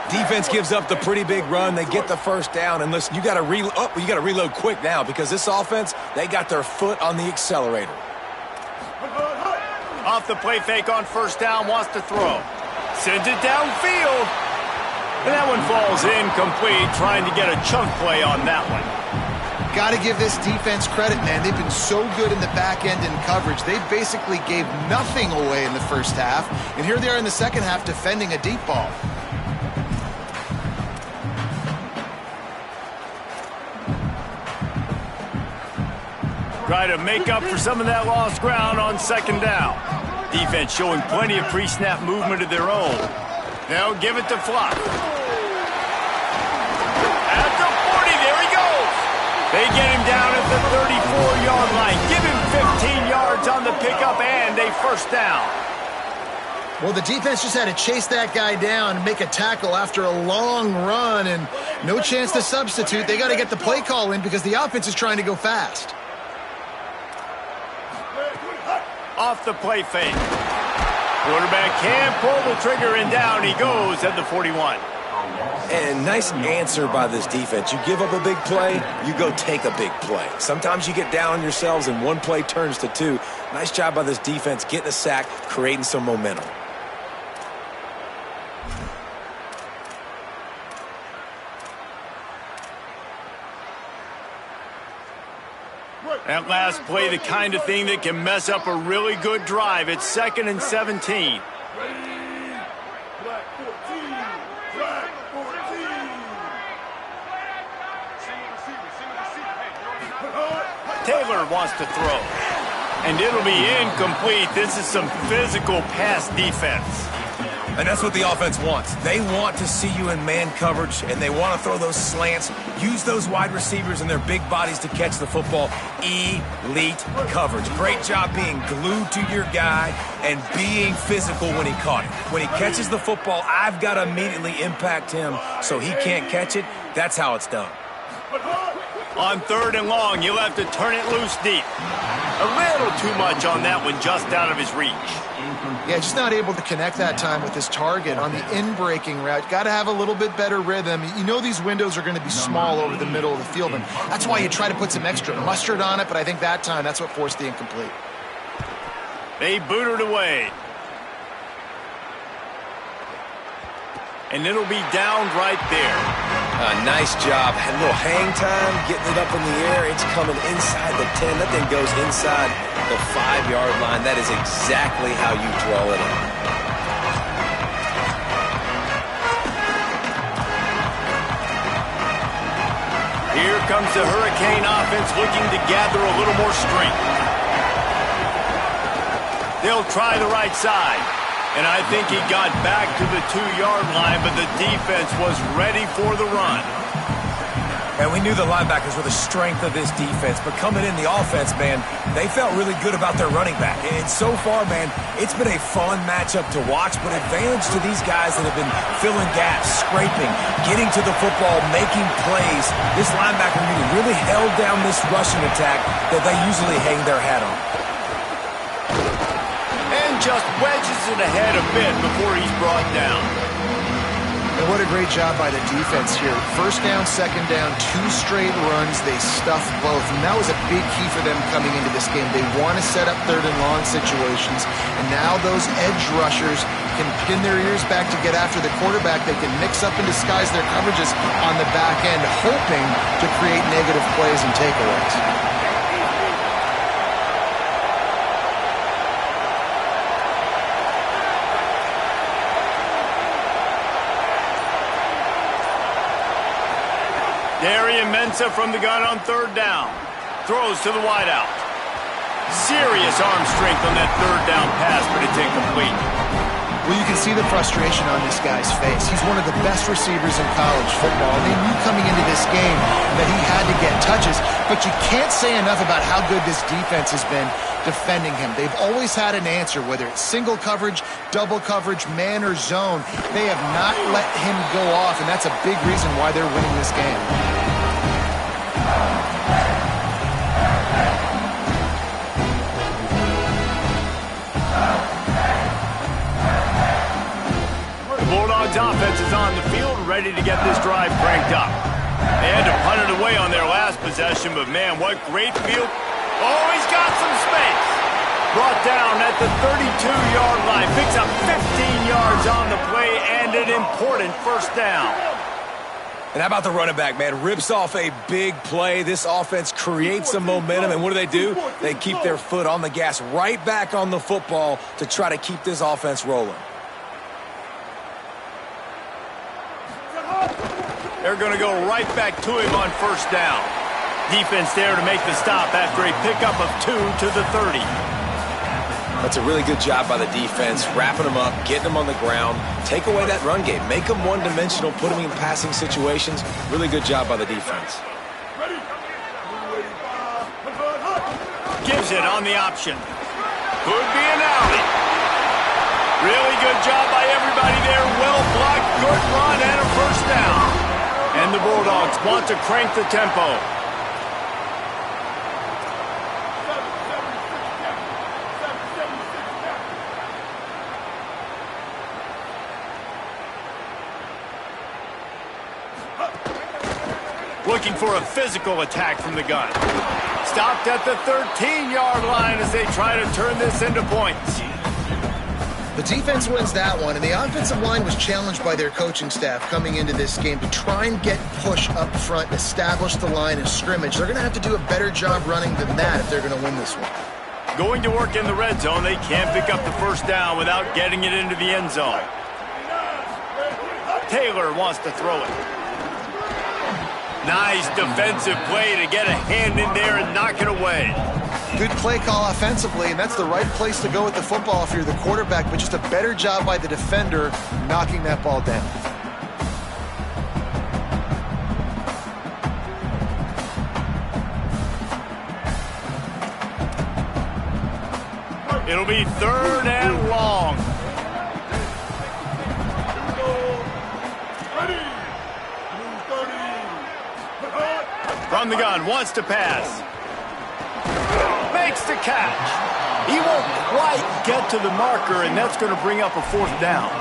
Speaker 3: Defense gives up the pretty big run. They get the 1st down, and listen, you got to reload quick now because this offense, they got their foot on the accelerator.
Speaker 1: Off the play fake on 1st down, wants to throw. Sends it downfield. And that one falls incomplete, trying to get a chunk play on that one.
Speaker 2: Got to give this defense credit, man. They've been so good in the back end in coverage. They basically gave nothing away in the 1st half, and here they are in the 2nd half defending a deep ball.
Speaker 1: Try to make up for some of that lost ground on 2nd down. Defense showing plenty of pre-snap movement of their own. They'll give it to Flop. At the 40, there he goes. They get him down at the 34-yard line. Give him 15 yards on the pickup and a 1st down.
Speaker 2: Well, the defense just had to chase that guy down and make a tackle after a long run, and no chance to substitute. They got to get the play call in because the offense is trying to go fast.
Speaker 1: Off the play fake. Quarterback can pull the trigger, and down he goes at the 41.
Speaker 3: And nice answer by this defense. You give up a big play, you go take a big play. Sometimes you get down on yourselves and one play turns to two. Nice job by this defense getting a sack, creating some momentum.
Speaker 1: That last play, the kind of thing that can mess up a really good drive. It's 2nd and 17. Taylor wants to throw. And it'll be incomplete. This is some physical pass defense.
Speaker 3: And that's what the offense wants. They want to see you in man coverage, and they want to throw those slants, use those wide receivers and their big bodies to catch the football. Elite coverage. Great job being glued to your guy and being physical when he caught it. When he catches the football, I've got to immediately impact him so he can't catch it. That's how it's done.
Speaker 1: On 3rd and long, you'll have to turn it loose deep. A little too much on that one, just out of his reach.
Speaker 2: Yeah, just not able to connect that time with his target on the in-breaking route. Got to have a little bit better rhythm. You know these windows are going to be small over the middle of the field, and that's why you try to put some extra mustard on it, but I think that time that's what forced the incomplete.
Speaker 1: They boot it away. And it'll be down right there.
Speaker 3: Nice job. A little hang time, getting it up in the air. It's coming inside the 10. That thing goes inside the 5-yard line. That is exactly how you draw it in.
Speaker 1: Here comes the Hurricane offense looking to gather a little more strength. They'll try the right side. And I think he got back to the 2-yard line, but the defense was ready for the run.
Speaker 3: And we knew the linebackers were the strength of this defense, but coming in the offense, man, they felt really good about their running back. And so far, man, it's been a fun matchup to watch, but advantage to these guys that have been filling gaps, scraping, getting to the football, making plays. This linebacker really held down this rushing attack that they usually hang their hat on.
Speaker 1: Just wedges it ahead a bit before he's brought down.
Speaker 2: And what a great job by the defense here. 1st down, 2nd down, 2 straight runs. They stuffed both, and that was a big key for them coming into this game. They want to set up 3rd and long situations, and now those edge rushers can pin their ears back to get after the quarterback. They can mix up and disguise their coverages on the back end, hoping to create negative plays and takeaways.
Speaker 1: Darian Mensah from the gun on 3rd down. Throws to the wideout. Serious arm strength on that 3rd down pass, but it's incomplete.
Speaker 2: Well, you can see the frustration on this guy's face. He's one of the best receivers in college football. They knew coming into this game that he had to get touches, but you can't say enough about how good this defense has been defending him. They've always had an answer, whether it's single coverage, double coverage, man or zone. They have not let him go off, and that's a big reason why they're winning this game.
Speaker 1: Offense is on the field, ready to get this drive cranked up. They had to punt it away on their last possession, but man, what great field. Oh, he's got some space. Brought down at the 32-yard line. Picks up 15 yards on the play and an important 1st down.
Speaker 3: And how about the running back, man? Rips off a big play. This offense creates some momentum, and what do? They keep their foot on the gas, right back on the football to try to keep this offense rolling.
Speaker 1: They're going to go right back to him on 1st down. Defense there to make the stop after a pickup of 2 to the 30.
Speaker 3: That's a really good job by the defense, wrapping them up, getting them on the ground, take away that run game, make them one-dimensional, put them in passing situations. Really good job by the defense.
Speaker 1: Gives it on the option. Could be an alley. Really good job by everybody there. Well blocked, good run, and a first down. And the Bulldogs want to crank the tempo. Looking for a physical attack from the gun. Stopped at the 13-yard line as they try to turn this into points.
Speaker 2: The defense wins that one, and the offensive line was challenged by their coaching staff coming into this game to try and get push up front, establish the line of scrimmage. They're going to have to do a better job running than that if they're going to win this one.
Speaker 1: Going to work in the red zone, they can't pick up the first down without getting it into the end zone. Taylor wants to throw it. Nice defensive play to get a hand in there and knock it away.
Speaker 2: Good play call offensively, and that's the right place to go with the football if you're the quarterback, but just a better job by the defender knocking that ball down.
Speaker 1: It'll be 3rd and long. From the gun, wants to pass. Makes the catch. He won't quite get to the marker, and that's going to bring up a 4th down.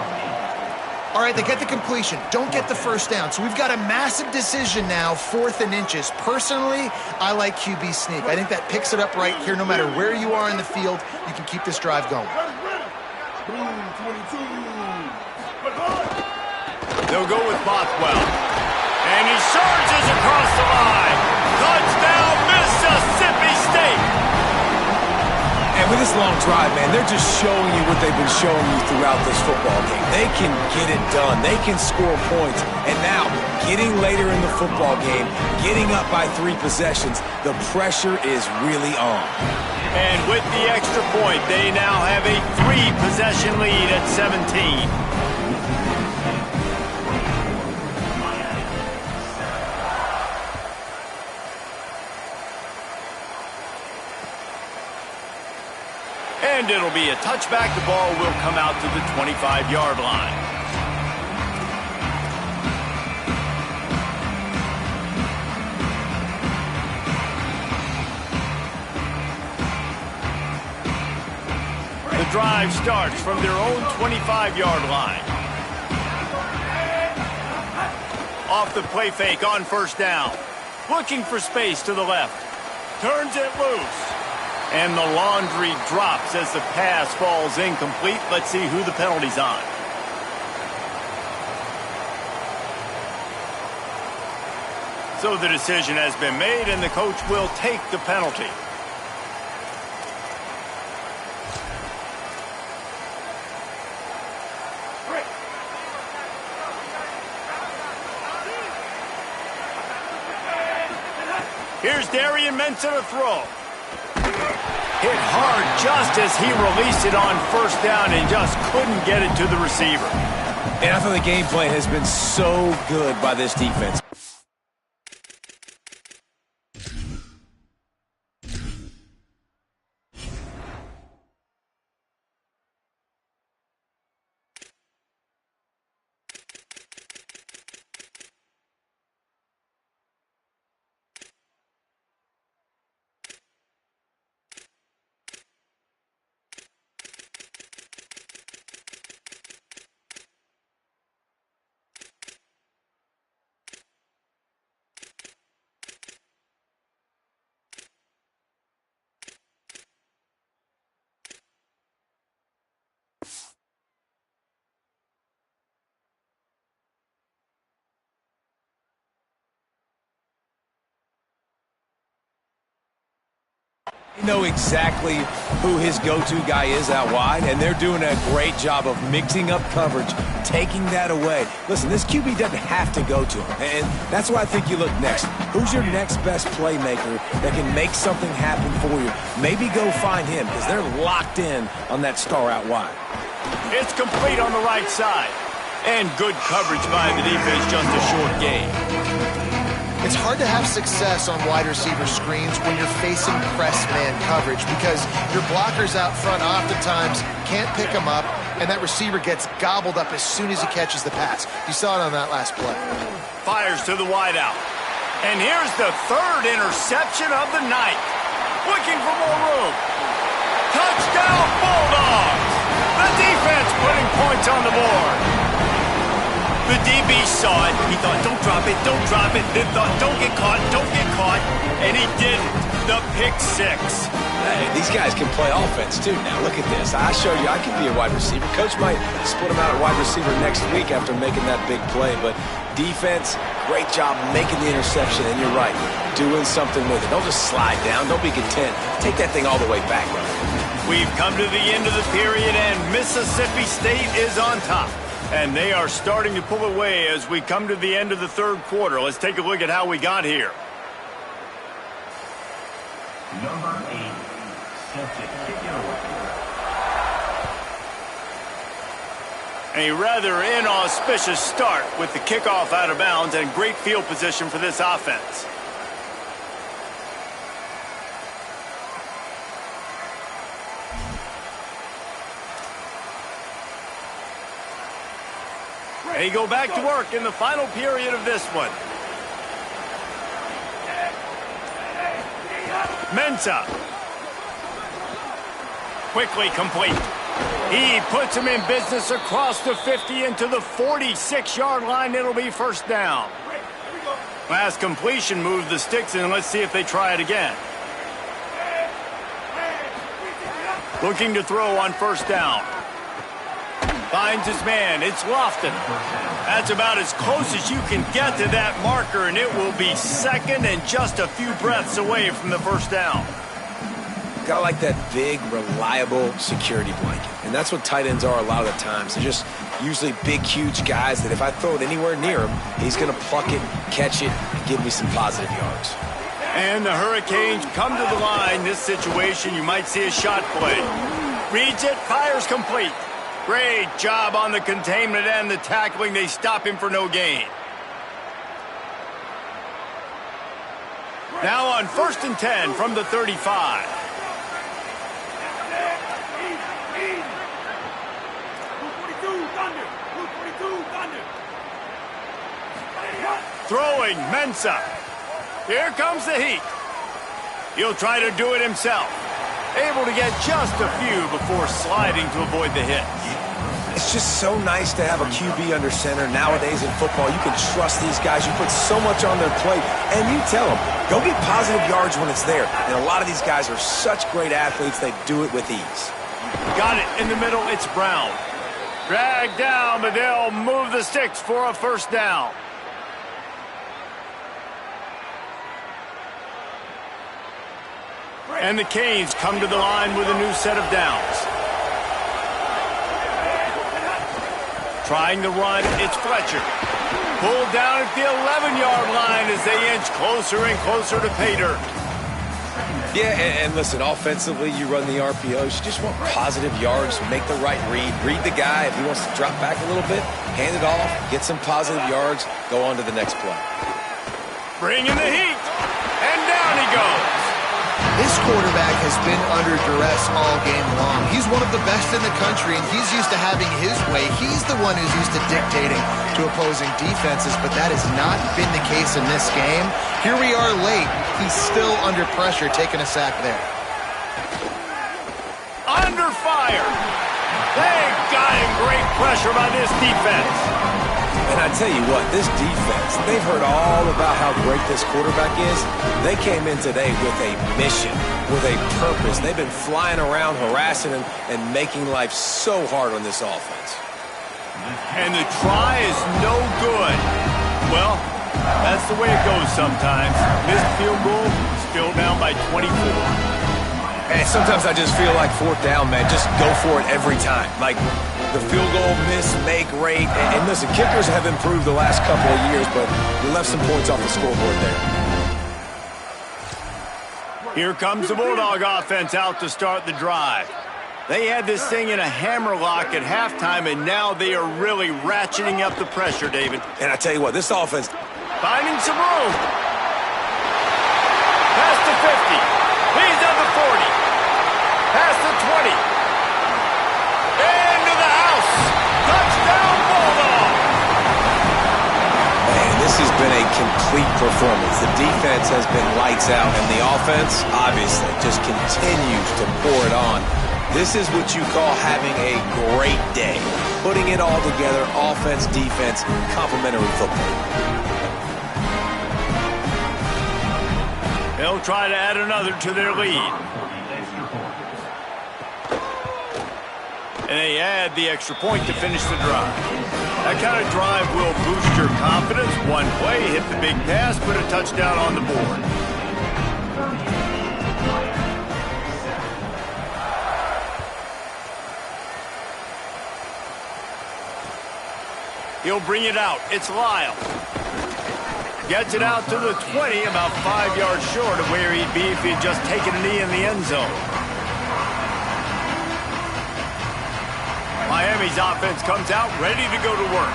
Speaker 2: All right, they get the completion. Don't get the first down. So we've got a massive decision now, 4th and inches. Personally, I like QB sneak. I think that picks it up right here. No matter where you are in the field, you can keep this drive going.
Speaker 1: They'll go with Bothwell. And he surges across the line. Touchdown, Mississippi State.
Speaker 3: And with this long drive, man, they're just showing you what they've been showing you throughout this football game. They can get it done. They can score points. And now, getting later in the football game, getting up by 3 possessions, the pressure is really on.
Speaker 1: And with the extra point, they now have a 3-possession lead at 17. And it'll be a touchback. The ball will come out to the 25-yard line. The drive starts from their own 25-yard line. Off the play fake on first down. Looking for space to the left. Turns it loose. And the laundry drops as the pass falls incomplete. Let's see who the penalty's on. So the decision has been made, and the coach will take the penalty. Here's Darian Mensah to throw. Hit hard just as he released it on first down and just couldn't get it to the receiver.
Speaker 3: And I thought the game plan has been so good by this defense. They know exactly who his go-to guy is out wide, and they're doing a great job of mixing up coverage, taking that away. Listen, this QB doesn't have to go to him, and that's why I think you look next. Who's your next best playmaker that can make something happen for you? Maybe go find him, because they're locked in on that star out wide.
Speaker 1: It's complete on the right side. And good coverage by the defense, just a short gain.
Speaker 2: It's hard to have success on wide receiver screens when you're facing press man coverage because your blockers out front oftentimes can't pick them up, and that receiver gets gobbled up as soon as he catches the pass. You saw it on that last play.
Speaker 1: Fires to the wideout. And here's the third interception of the night. Looking for more room. Touchdown, Bulldogs! The defense putting points on the board. The DB saw it. He thought, don't drop it, don't drop it. Then thought, don't get caught, don't get caught. And he didn't. The pick six.
Speaker 3: Hey, these guys can play offense, too. Now, look at this. I showed you I could be a wide receiver. Coach might split him out at wide receiver next week after making that big play. But defense, great job making the interception. And you're right, doing something with it. Don't just slide down. Don't be content. Take that thing all the way back.
Speaker 1: We've come to the end of the period, and Mississippi State is on top. And they are starting to pull away as we come to the end of the third quarter. Let's take a look at how we got here.
Speaker 5: Number 8, set to kick it away.
Speaker 1: A rather inauspicious start with the kickoff out of bounds and great field position for this offense. They go back to work in the final period of this one. Mensah. Quickly complete. He puts him in business across the 50 into the 46-yard line. It'll be first down. Last completion moved the sticks in. Let's see if they try it again. Looking to throw on first down. Finds his man. It's Lofton. That's about as close as you can get to that marker, and it will be second and just a few breaths away from the first down.
Speaker 3: Gotta like that big, reliable security blanket. And that's what tight ends are a lot of the times. They're just usually big, huge guys that if I throw it anywhere near him, he's going to pluck it, catch it, and give me some positive yards.
Speaker 1: And the Hurricanes come to the line. This situation, you might see a shot play. Reads it, fires complete. Great job on the containment and the tackling. They stop him for no gain. Now on 1st and 10 from the 35. Throwing, Mensah. Here comes the heat. He'll try to do it himself. Able to get just a few before sliding to avoid the hit.
Speaker 3: It's just so nice to have a QB under center. Nowadays in football, you can trust these guys. You put so much on their plate, and you tell them, go get positive yards when it's there. And a lot of these guys are such great athletes, they do it with ease.
Speaker 1: Got it in the middle, it's Brown. Dragged down, but they'll move the sticks for a first down. And the Canes come to the line with a new set of downs. Trying to run, it's Fletcher. Pulled down at the 11-yard line as they inch closer and closer to pay dirt.
Speaker 3: Yeah, and listen, offensively, you run the RPOs. You just want positive yards, make the right read. Read the guy. If he wants to drop back a little bit, hand it off, get some positive yards, go on to the next play.
Speaker 1: Bring in the heat, and down he goes.
Speaker 2: This quarterback has been under duress all game long. He's one of the best in the country, and he's used to having his way. He's the one who's used to dictating to opposing defenses, but that has not been the case in this game. Here we are late. He's still under pressure, taking a sack there.
Speaker 1: Under fire. They got him. Great pressure by this defense.
Speaker 3: And I tell you what, this defense, they've heard all about how great this quarterback is. They came in today with a mission, with a purpose. They've been flying around, harassing him, and making life so hard on this offense.
Speaker 1: And the try is no good. Well, that's the way it goes sometimes. Missed field goal, still down by 24.
Speaker 3: And sometimes I just feel like fourth down, man. Just go for it every time. Like the field goal miss, make rate. And listen, kickers have improved the last couple of years, but we left some points off the scoreboard there.
Speaker 1: Here comes the Bulldog offense out to start the drive. They had this thing in a hammerlock at halftime, and now they are really ratcheting up the pressure, David.
Speaker 3: And I tell you what, this offense...
Speaker 1: Finding some room. Past the 50. He's on the 40. Past the 20. Into the house.
Speaker 3: been a complete performance. The defense has been lights out, and the offense, obviously, just continues to pour it on. This is what you call having a great day. Putting it all together, offense, defense, complementary football.
Speaker 1: They'll try to add another to their lead. And they add the extra point to finish the drive. That kind of drive will boost your confidence. One play, hit the big pass, put a touchdown on the board. He'll bring it out. It's Lyle. Gets it out to the 20, about 5 yards short of where he'd be if he had just taken a knee in the end zone. Miami's offense comes out ready to go to work.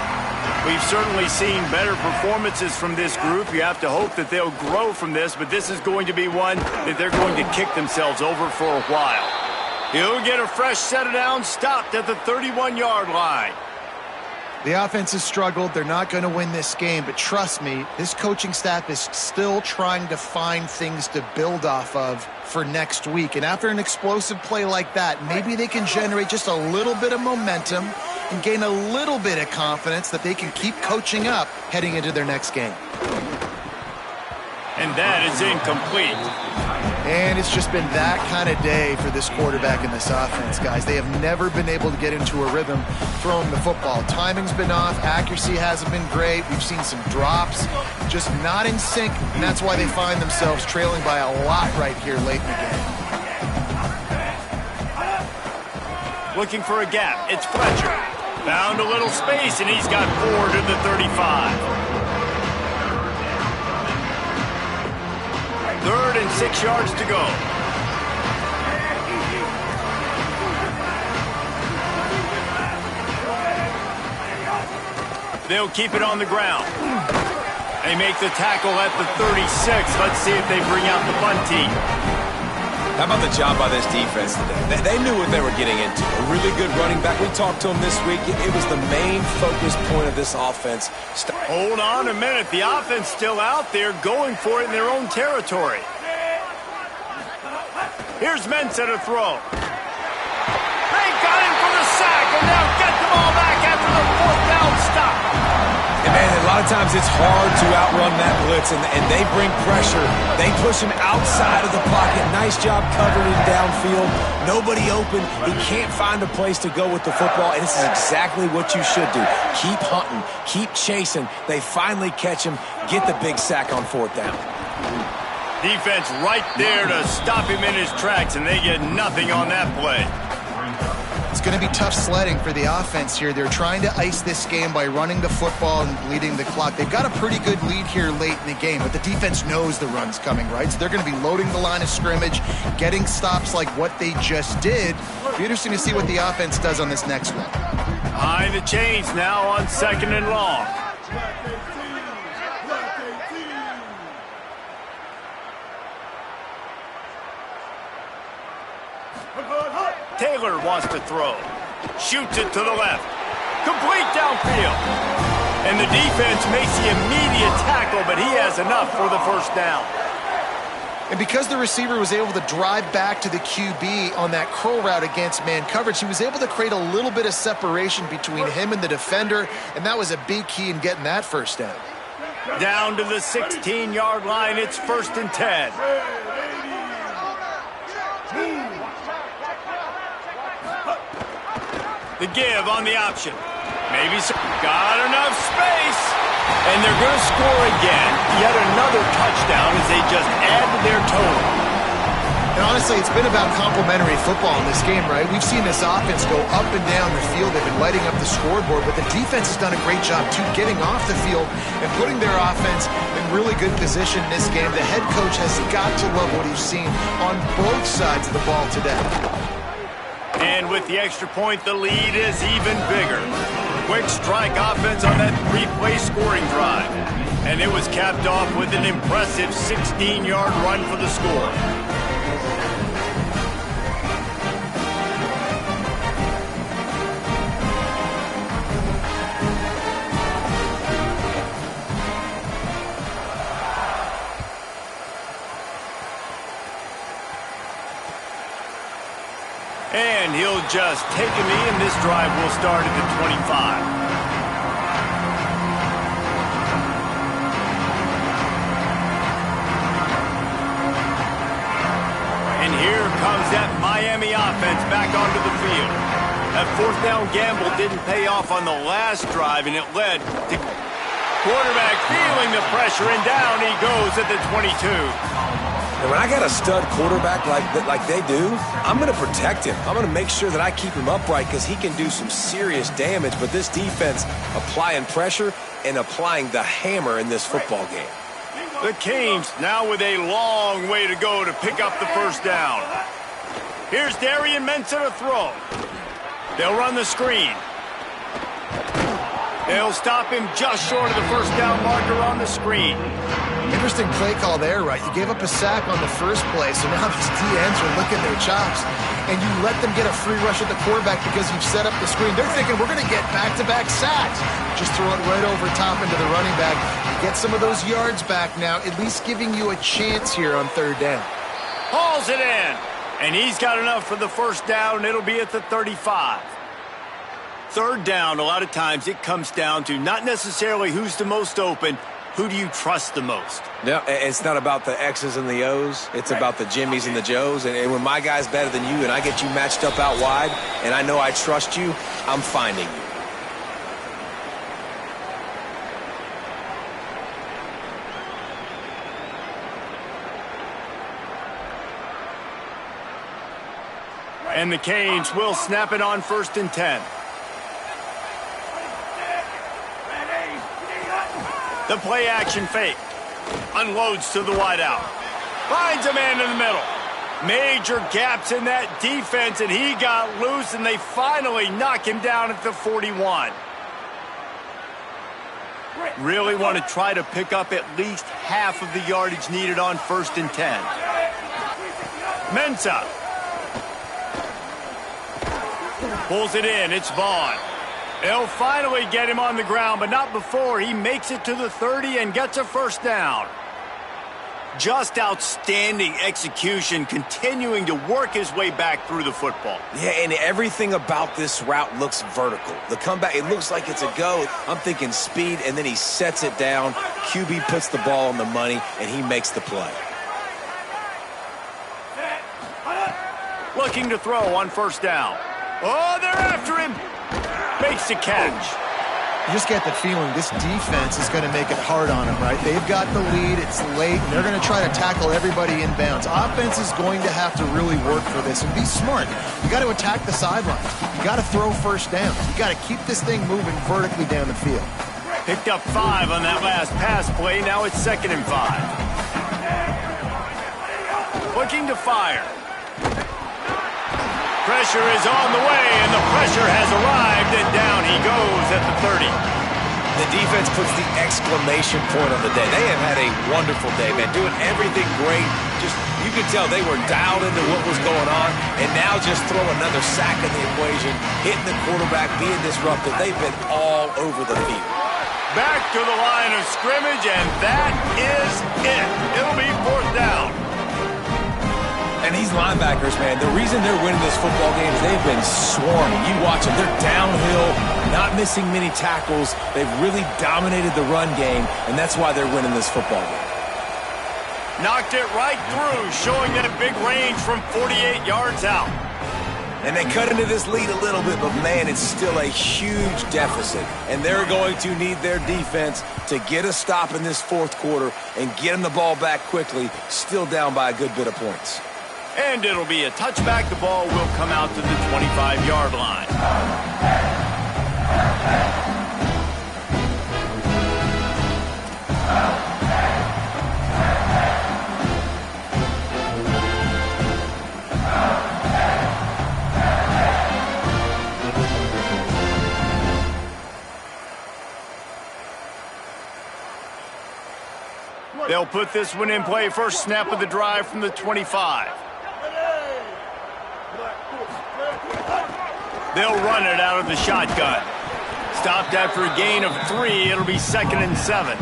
Speaker 1: We've certainly seen better performances from this group. You have to hope that they'll grow from this, but this is going to be one that they're going to kick themselves over for a while. He'll get a fresh set of downs, stopped at the 31-yard line.
Speaker 2: The offense has struggled. They're not going to win this game, but trust me, this coaching staff is still trying to find things to build off of for next week. And after an explosive play like that, maybe they can generate just a little bit of momentum and gain a little bit of confidence that they can keep coaching up heading into their next game.
Speaker 1: And that is incomplete.
Speaker 2: And it's just been that kind of day for this quarterback and this offense, guys. They have never been able to get into a rhythm throwing the football. Timing's been off. Accuracy hasn't been great. We've seen some drops, just not in sync, and that's why they find themselves trailing by a lot right here late in the game.
Speaker 1: Looking for a gap. It's Fletcher. Found a little space, and he's got 4 to the 35. 3rd and 6 yards to go. They'll keep it on the ground. They make the tackle at the 36. Let's see if they bring out the punt team.
Speaker 3: How about the job by this defense today? They knew what they were getting into. A really good running back. We talked to him this week. It was the main focus point of this offense.
Speaker 1: Hold on a minute. The offense still out there going for it in their own territory. Here's Mensah to throw. They got him for the sack, and they'll get the ball back after the 4th down stop.
Speaker 3: And man, a lot of times it's hard to outrun that blitz, and they bring pressure. They push him outside of the pocket. Nice job covering him downfield. Nobody open. He can't find a place to go with the football, and this is exactly what you should do. Keep hunting. Keep chasing. They finally catch him, get the big sack on 4th down.
Speaker 1: Defense right there to stop him in his tracks, and they get nothing on that play.
Speaker 2: It's going to be tough sledding for the offense here. They're trying to ice this game by running the football and leading the clock. They've got a pretty good lead here late in the game, but the defense knows the run's coming, right? So they're going to be loading the line of scrimmage, getting stops like what they just did. It'll be interesting to see what the offense does on this next one.
Speaker 1: Behind the chains now on 2nd and long. Taylor wants to throw. Shoots it to the left. Complete downfield. And the defense makes the immediate tackle, but he has enough for the 1st down.
Speaker 2: And because the receiver was able to drive back to the QB on that curl route against man coverage, he was able to create a little bit of separation between him and the defender, and that was a big key in getting that 1st down.
Speaker 1: Down to the 16-yard line. It's 1st and 10. The give on the option. Maybe some. Got enough space. And they're going to score again. Yet another touchdown as they just add to their total.
Speaker 2: And honestly, it's been about complementary football in this game, right? We've seen this offense go up and down the field. They've been lighting up the scoreboard, but the defense has done a great job, too, getting off the field and putting their offense in really good position in this game. The head coach has got to love what he's seen on both sides of the ball today.
Speaker 1: And with the extra point, the lead is even bigger. Quick strike offense on that 3-play scoring drive. And it was capped off with an impressive 16-yard run for the score. And he'll just take a knee, and this drive will start at the 25. And here comes that Miami offense back onto the field. That fourth down gamble didn't pay off on the last drive, and it led to quarterback feeling the pressure, and down he goes at the 22.
Speaker 3: And when I got a stud quarterback like they do, I'm going to protect him. I'm going to make sure that I keep him upright because he can do some serious damage. But this defense applying pressure and applying the hammer in this football game.
Speaker 1: The Canes now with a long way to go to pick up the first down. Here's Darian Mensah to throw. They'll run the screen. They'll stop him just short of the first down marker on the screen.
Speaker 2: Interesting play call there, right? You gave up a sack on the first play, so now these DNs are licking their chops. And you let them get a free rush at the quarterback because you've set up the screen. They're thinking, we're going to get back-to-back sacks. Just throw it right over top into the running back. You get some of those yards back now, at least giving you a chance here on third down.
Speaker 1: Hauls it in. And he's got enough for the first down. It'll be at the 35. Third down, a lot of times it comes down to not necessarily who's the most open, who do you trust the most?
Speaker 3: No, it's not about the X's and the O's. It's about the Jimmies and the Joes. And when my guy's better than you and I get you matched up out wide and I know I trust you, I'm finding you.
Speaker 1: And the Canes will snap it on 1st and 10. The play action fake. Unloads to the wideout. Finds a man in the middle. Major gaps in that defense, and he got loose, and they finally knock him down at the 41. Really want to try to pick up at least half of the yardage needed on 1st and 10. Mensah. Pulls it in. It's Vaughn. They'll finally get him on the ground, but not before he makes it to the 30 and gets a first down. Just outstanding execution, continuing to work his way back through the football.
Speaker 3: Yeah, and everything about this route looks vertical. The comeback, it looks like it's a go. I'm thinking speed, and then he sets it down. QB puts the ball on the money, and he makes the play.
Speaker 1: Looking to throw on 1st down. Oh, they're after him. Makes the catch.
Speaker 2: You just get the feeling this defense is going to make it hard on them, right? They've got the lead. It's late, and they're going to try to tackle everybody inbounds. Offense is going to have to really work for this and be smart. You got to attack the sidelines. You got to throw first downs. You got to keep this thing moving vertically down the field.
Speaker 1: Picked up 5 on that last pass play. Now it's 2nd and 5. Looking to fire. Pressure is on the way, and the pressure has arrived, and down he goes at the 30.
Speaker 3: The defense puts the exclamation point on the day. They have had a wonderful day, man, doing everything great. Just, you could tell they were dialed into what was going on, and now just throw another sack in the equation, hitting the quarterback, being disruptive. They've been all over the field.
Speaker 1: Back to the line of scrimmage, and that is it. It'll be 4th down.
Speaker 3: And these linebackers, man, the reason they're winning this football game is they've been swarming. You watch them. They're downhill, not missing many tackles. They've really dominated the run game, and that's why they're winning this football game.
Speaker 1: Knocked it right through, showing that big range from 48 yards out.
Speaker 3: And they cut into this lead a little bit, but, man, it's still a huge deficit. And they're going to need their defense to get a stop in this 4th quarter and get them the ball back quickly, still down by a good bit of points.
Speaker 1: And it'll be a touchback. The ball will come out to the 25-yard line. They'll put this one in play. First snap of the drive from the 25. They'll run it out of the shotgun. Stopped after a gain of 3. It'll be 2nd and 7.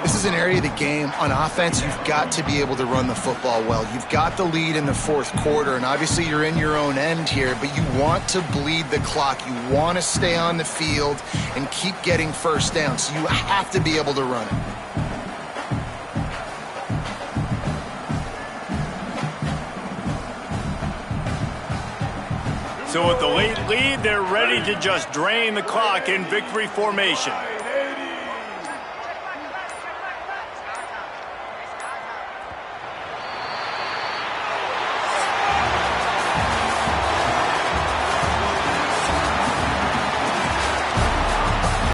Speaker 2: This is an area of the game. On offense, you've got to be able to run the football well. You've got the lead in the fourth quarter, and obviously you're in your own end here, but you want to bleed the clock. You want to stay on the field and keep getting first down, so you have to be able to run it.
Speaker 1: So with the late lead, they're ready to just drain the clock in victory formation.